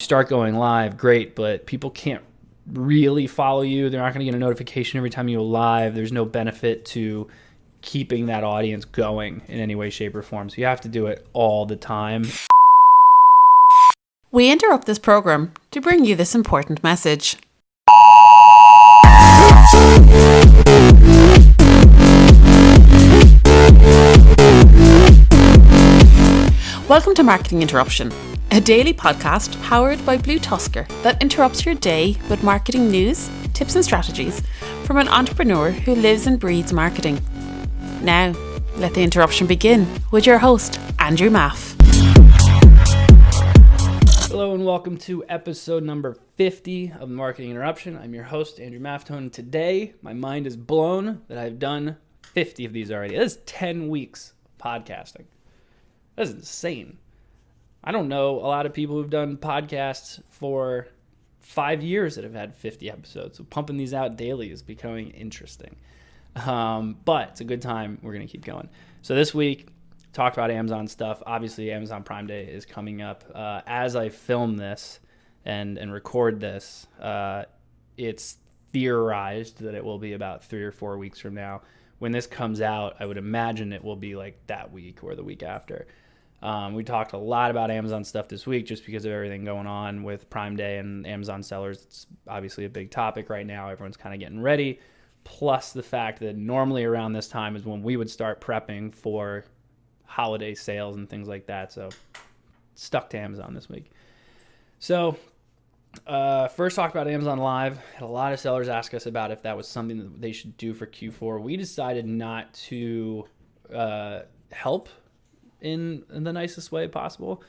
Start going live, great, but people can't really follow you. They're not going to get a notification every time you go live. There's no benefit to keeping that audience going in any way, shape, or form. So you have to do it all the time. We interrupt this program to bring you this important message. Welcome to Marketing Interruption, a daily podcast powered by BlueTuskr that interrupts your day with marketing news, tips and strategies from an entrepreneur who lives and breathes marketing. Now, let the interruption begin with your host, Andrew Maff. Hello and welcome to episode number 50 of Marketing Interruption. I'm your host, Andrew Maftone. Today, my mind is blown that I've done 50 of these already. That is 10 weeks of podcasting. That's insane. I don't know a lot of people who've done podcasts for 5 years that have had 50 episodes. So pumping these out daily is becoming interesting. But it's a good time. We're going to keep going. So this week, talked about Amazon stuff. Obviously, Amazon Prime Day is coming up. As I film this and record this, it's theorized that it will be about 3 or 4 weeks from now. When this comes out, I would imagine it will be like that week or the week after. We talked a lot about Amazon stuff this week just because of everything going on with Prime Day and Amazon sellers. It's obviously a big topic right now. Everyone's kind of getting ready. Plus the fact that normally around this time is when we would start prepping for holiday sales and things like that. So stuck to Amazon this week. So first talk about Amazon Live. Had a lot of sellers ask us about if that was something that they should do for Q4. We decided not to help in the nicest way possible.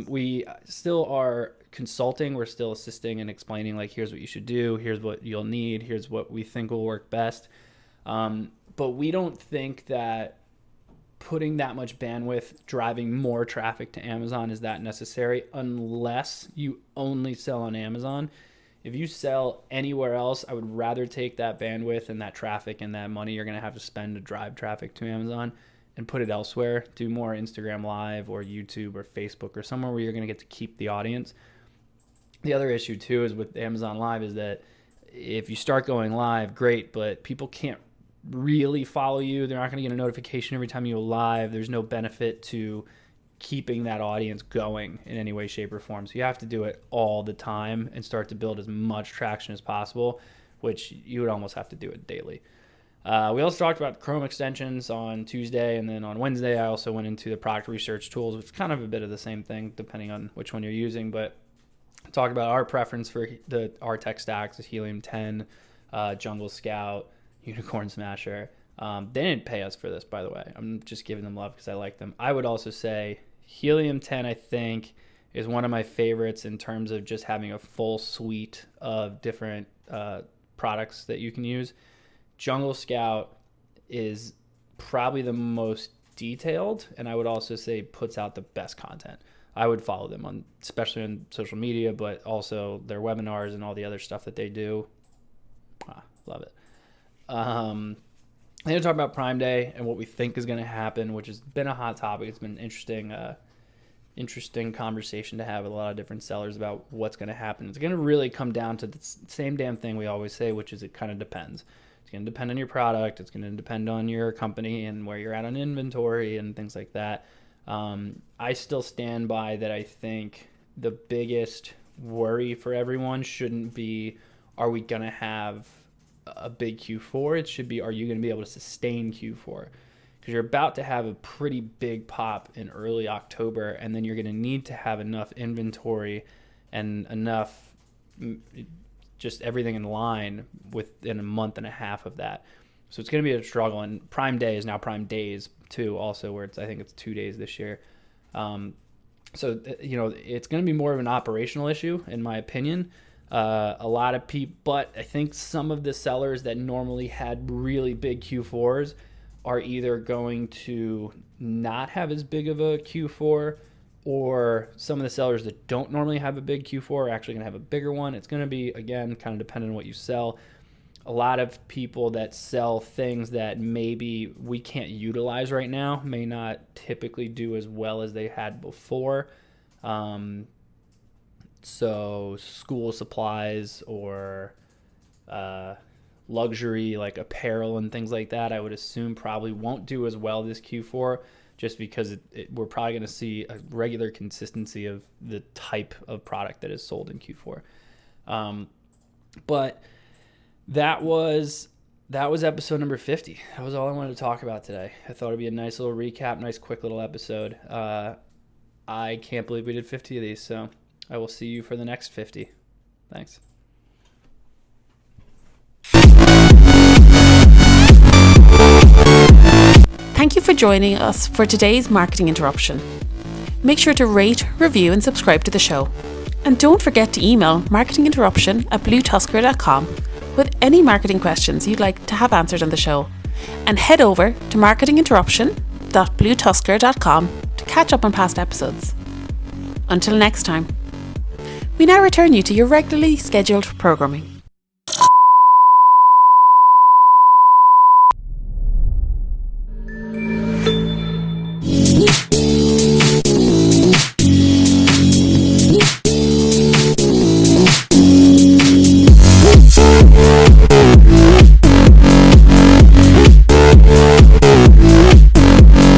We still are consulting. We're still assisting and explaining, like, here's what you should do. Here's what you'll need. Here's what we think will work best. But we don't think that putting that much bandwidth driving more traffic to Amazon is that necessary unless you only sell on Amazon. If you sell anywhere else, I would rather take that bandwidth and that traffic and that money you're going to have to spend to drive traffic to Amazon and put it elsewhere. Do more Instagram Live or YouTube or Facebook or somewhere where you're going to get to keep the audience. The other issue too is with Amazon Live is that if you start going live, great, but people can't really follow you. They're not going to get a notification every time you go live. There's no benefit to keeping that audience going in any way, shape, or form. So you have to do it all the time and start to build as much traction as possible, which you would almost have to do it daily. We also talked about Chrome extensions on Tuesday, and then on Wednesday I also went into the product research tools, which is kind of a bit of the same thing depending on which one you're using, but talked about our preference for our tech stacks, the Helium 10, Jungle Scout, Unicorn Smasher. They didn't pay us for this, by the way. I'm just giving them love because I like them. I would also say Helium 10, I think, is one of my favorites in terms of just having a full suite of different products that you can use. Jungle Scout is probably the most detailed, and I would also say puts out the best content. I would follow them on, especially on social media, but also their webinars and all the other stuff that they do. Love it. I'm going to talk about Prime Day and what we think is going to happen, which has been a hot topic. It's been an interesting conversation to have with a lot of different sellers about what's going to happen. It's going to really come down to the same damn thing we always say, which is it kind of depends. It's going to depend on your product. It's going to depend on your company and where you're at on inventory and things like that. I still stand by that. I think the biggest worry for everyone shouldn't be, are we going to have a big Q4? It should be, are you going to be able to sustain Q4? Because you're about to have a pretty big pop in early October, and then you're going to need to have enough inventory and enough just everything in line within a month and a half of that. So it's going to be a struggle. And Prime Day is now Prime Days too, also, where I think it's 2 days this year. It's going to be more of an operational issue, in my opinion. A lot of people, but I think some of the sellers that normally had really big Q4s are either going to not have as big of a Q4, or some of the sellers that don't normally have a big Q4 are actually going to have a bigger one. It's going to be, again, kind of dependent on what you sell. A lot of people that sell things that maybe we can't utilize right now may not typically do as well as they had before. So school supplies or luxury like apparel and things like that, I would assume probably won't do as well this Q4, just because we're probably going to see a regular consistency of the type of product that is sold in Q4. But that was episode number 50. That was all I wanted to talk about today. I thought it'd be a nice little recap, nice quick little episode. I can't believe we did 50 of these, so I will see you for the next 50. Thanks. Thank you for joining us for today's Marketing Interruption. Make sure to rate, review and subscribe to the show. And don't forget to email marketinginterruption@BlueTuskr.com with any marketing questions you'd like to have answered on the show. And head over to marketinginterruption.bluetuskr.com to catch up on past episodes. Until next time, we now return you to your regularly scheduled programming.